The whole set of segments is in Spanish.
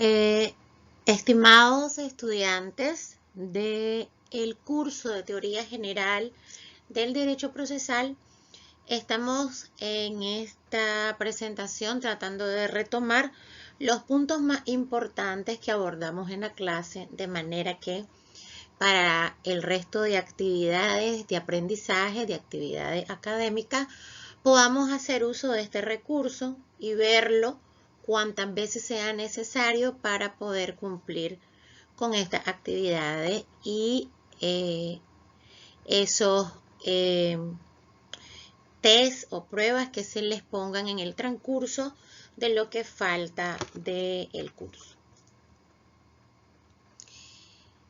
Eh, Estimados estudiantes del curso de Teoría General del Derecho Procesal, estamos en esta presentación tratando de retomar los puntos más importantes que abordamos en la clase, de manera que para el resto de actividades de aprendizaje, de actividades académicas, podamos hacer uso de este recurso y verlo cuantas veces sea necesario para poder cumplir con estas actividades y esos test o pruebas que se les pongan en el transcurso de lo que falta del curso.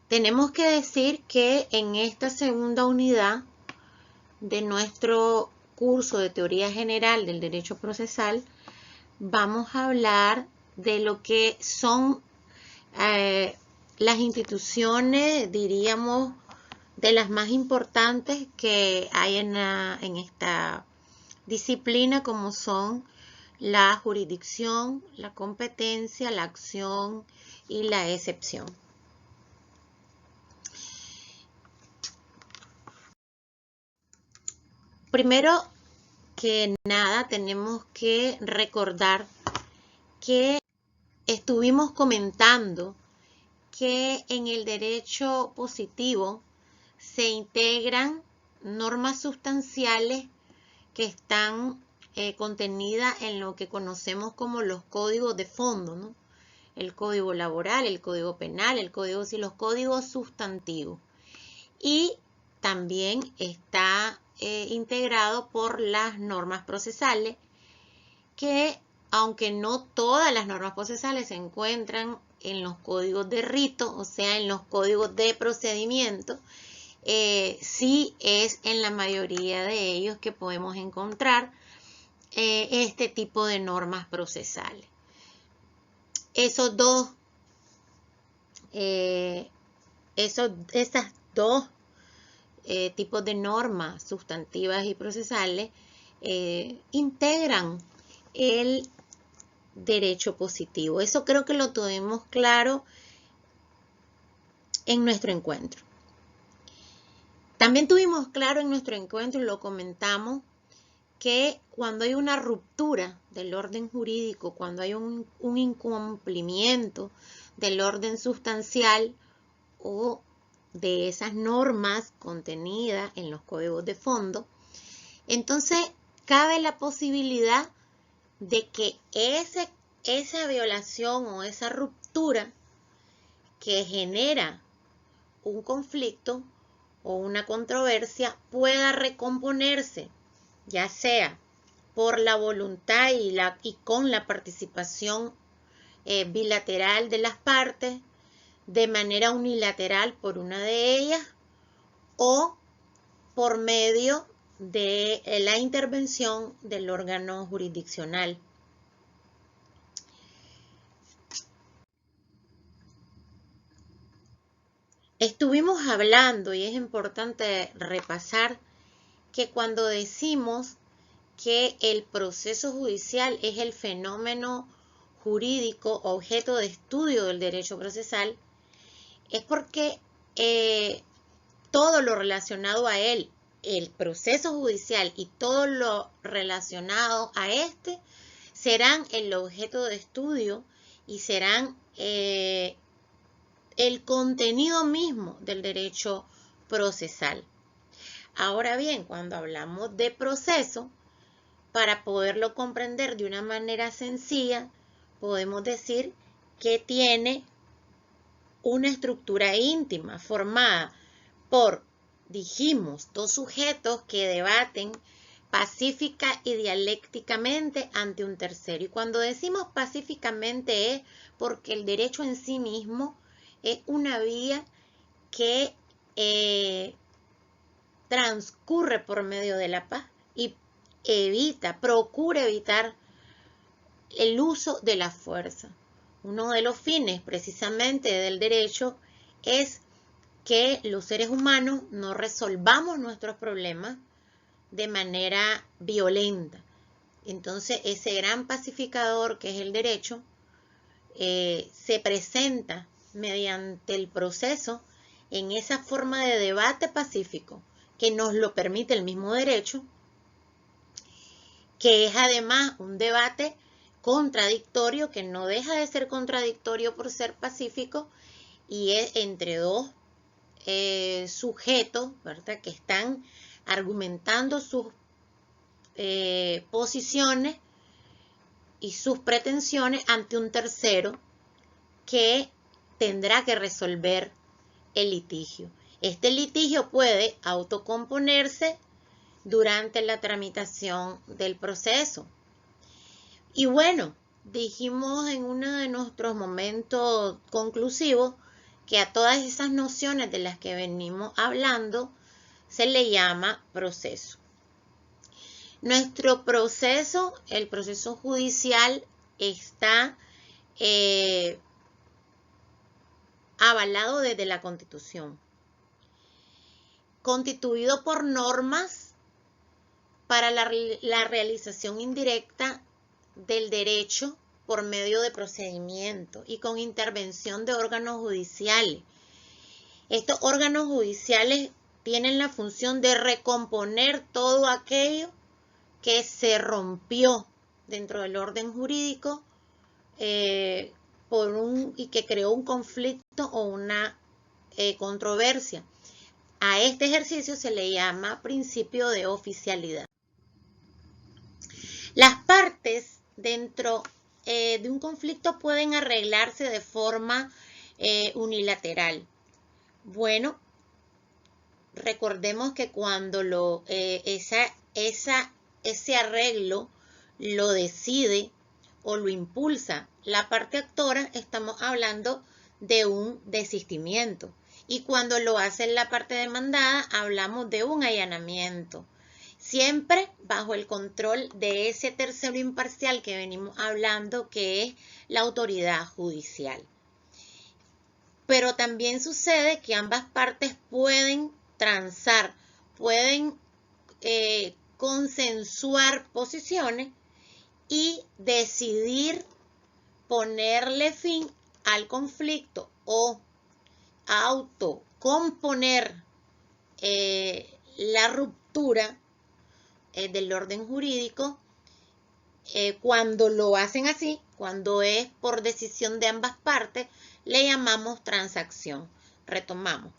Tenemos que decir que en esta segunda unidad de nuestro curso de Teoría General del Derecho Procesal, vamos a hablar de lo que son las instituciones, diríamos, de las más importantes que hay en esta disciplina, como son la jurisdicción, la competencia, la acción y la excepción. Primero que nada, tenemos que recordar que estuvimos comentando que en el derecho positivo se integran normas sustanciales que están contenidas en lo que conocemos como los códigos de fondo, ¿no? El código laboral, el código penal, el código civil, los códigos sustantivos. Y también está integrado por las normas procesales, que aunque no todas las normas procesales se encuentran en los códigos de rito, o sea, en los códigos de procedimiento, sí es en la mayoría de ellos que podemos encontrar este tipo de normas procesales. Esas dos tipos de normas sustantivas y procesales integran el derecho positivo. Eso creo que lo tuvimos claro en nuestro encuentro. También tuvimos claro en nuestro encuentro, y lo comentamos, que cuando hay una ruptura del orden jurídico, cuando hay un incumplimiento del orden sustancial o de esas normas contenidas en los códigos de fondo, entonces cabe la posibilidad de que esa violación o esa ruptura que genera un conflicto o una controversia pueda recomponerse, ya sea por la voluntad y con la participación bilateral de las partes, de manera unilateral por una de ellas, o por medio de la intervención del órgano jurisdiccional. Estuvimos hablando, y es importante repasar, que cuando decimos que el proceso judicial es el fenómeno jurídico objeto de estudio del derecho procesal, es porque todo lo relacionado a él, el proceso judicial y todo lo relacionado a este, serán el objeto de estudio y serán el contenido mismo del derecho procesal. Ahora bien, cuando hablamos de proceso, para poderlo comprender de una manera sencilla, podemos decir que tiene una estructura íntima formada por, dijimos, dos sujetos que debaten pacífica y dialécticamente ante un tercero. Y cuando decimos pacíficamente es porque el derecho en sí mismo es una vía que transcurre por medio de la paz y procura evitar el uso de la fuerza. Uno de los fines precisamente del derecho es que los seres humanos no resolvamos nuestros problemas de manera violenta. Entonces, ese gran pacificador que es el derecho se presenta mediante el proceso en esa forma de debate pacífico que nos lo permite el mismo derecho, que es además un debate contradictorio, que no deja de ser contradictorio por ser pacífico, y es entre dos sujetos, ¿verdad?, que están argumentando sus posiciones y sus pretensiones ante un tercero que tendrá que resolver el litigio. Este litigio puede autocomponerse durante la tramitación del proceso. Y bueno, dijimos en uno de nuestros momentos conclusivos que a todas esas nociones de las que venimos hablando se le llama proceso. Nuestro proceso, el proceso judicial, está avalado desde la Constitución, constituido por normas para la realización indirecta del derecho por medio de procedimientos y con intervención de órganos judiciales. Estos órganos judiciales tienen la función de recomponer todo aquello que se rompió dentro del orden jurídico y que creó un conflicto o una controversia. A este ejercicio se le llama principio de oficialidad. Las partes dentro de un conflicto pueden arreglarse de forma unilateral. Bueno, recordemos que cuando ese arreglo lo decide o lo impulsa la parte actora, estamos hablando de un desistimiento. Y cuando lo hace la parte demandada, hablamos de un allanamiento. Siempre bajo el control de ese tercero imparcial que venimos hablando, que es la autoridad judicial. Pero también sucede que ambas partes pueden transar, pueden consensuar posiciones y decidir ponerle fin al conflicto o autocomponer la ruptura del orden jurídico. Cuando lo hacen así, cuando es por decisión de ambas partes, le llamamos transacción. Retomamos.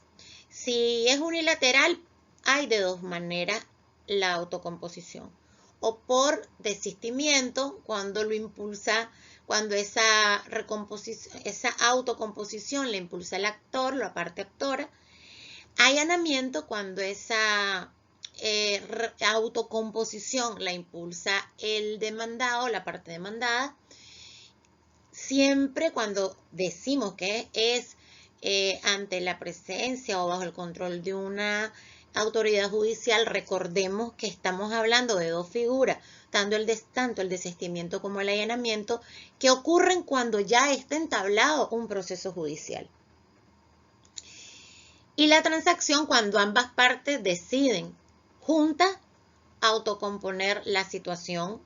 Si es unilateral, hay de dos maneras la autocomposición. O por desistimiento, cuando lo impulsa, cuando esa autocomposición la impulsa el actor, la parte actora. Allanamiento, cuando esa autocomposición la impulsa el demandado, la parte demandada. Siempre cuando decimos que es ante la presencia o bajo el control de una autoridad judicial, recordemos que estamos hablando de dos figuras, tanto el desistimiento como el allanamiento, que ocurren cuando ya está entablado un proceso judicial. Y la transacción, cuando ambas partes deciden juntas autocomponer la situación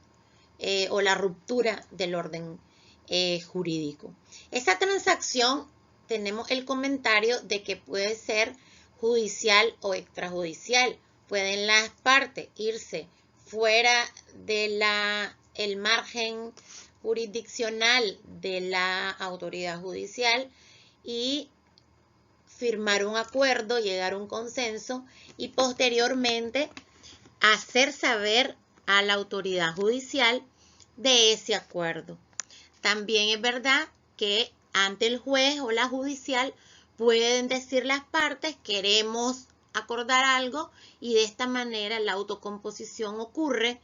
o la ruptura del orden jurídico. Esa transacción, tenemos el comentario de que puede ser judicial o extrajudicial. Pueden las partes irse fuera de el margen jurisdiccional de la autoridad judicial y firmar un acuerdo, llegar a un consenso y posteriormente hacer saber a la autoridad judicial de ese acuerdo. También es verdad que ante el juez o la judicial pueden decir las partes, queremos acordar algo, y de esta manera la autocomposición ocurre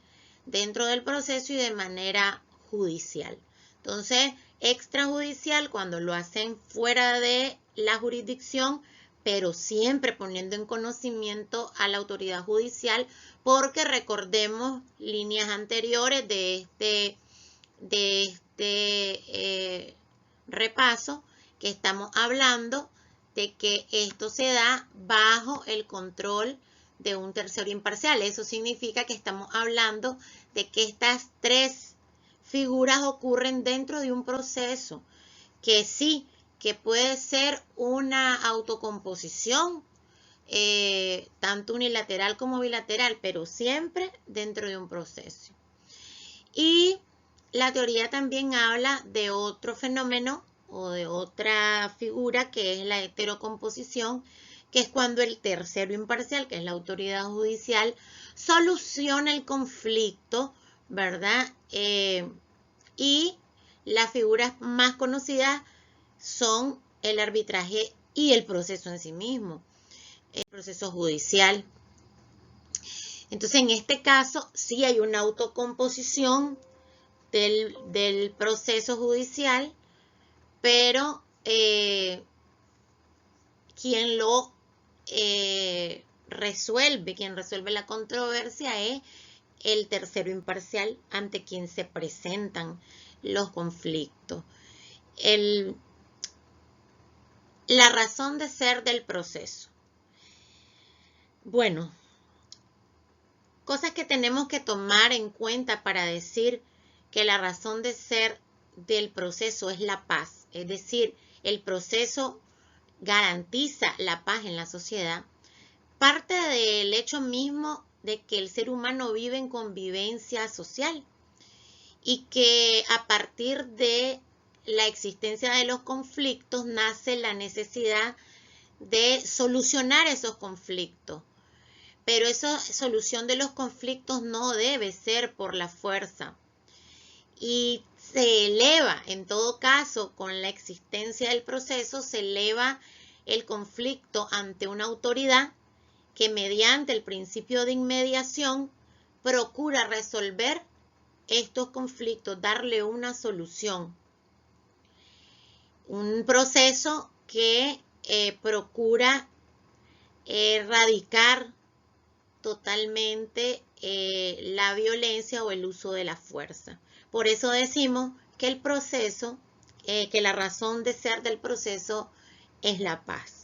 dentro del proceso y de manera judicial. Entonces, extrajudicial cuando lo hacen fuera de la jurisdicción, pero siempre poniendo en conocimiento a la autoridad judicial, porque recordemos líneas anteriores de este repaso que estamos hablando de que esto se da bajo el control de un tercero imparcial. Eso significa que estamos hablando de que estas tres figuras ocurren dentro de un proceso. que sí, que puede ser una autocomposición, tanto unilateral como bilateral, pero siempre dentro de un proceso. Y la teoría también habla de otro fenómeno o de otra figura que es la heterocomposición, que es cuando el tercero imparcial, que es la autoridad judicial, soluciona el conflicto, ¿verdad? Y las figuras más conocidas son el arbitraje y el proceso en sí mismo, el proceso judicial. Entonces, en este caso, sí hay una autocomposición del proceso judicial, pero quien lo quien resuelve la controversia es el tercero imparcial ante quien se presentan los conflictos. La razón de ser del proceso. Bueno, cosas que tenemos que tomar en cuenta para decir que la razón de ser del proceso es la paz, es decir, el proceso garantiza la paz en la sociedad, parte del hecho mismo de que el ser humano vive en convivencia social y que a partir de la existencia de los conflictos nace la necesidad de solucionar esos conflictos. Pero esa solución de los conflictos no debe ser por la fuerza. Y se eleva, en todo caso, con la existencia del proceso, se eleva el conflicto ante una autoridad que mediante el principio de inmediación procura resolver estos conflictos, darle una solución. Un proceso que procura erradicar totalmente la violencia o el uso de la fuerza. Por eso decimos que el proceso, que la razón de ser del proceso es la paz.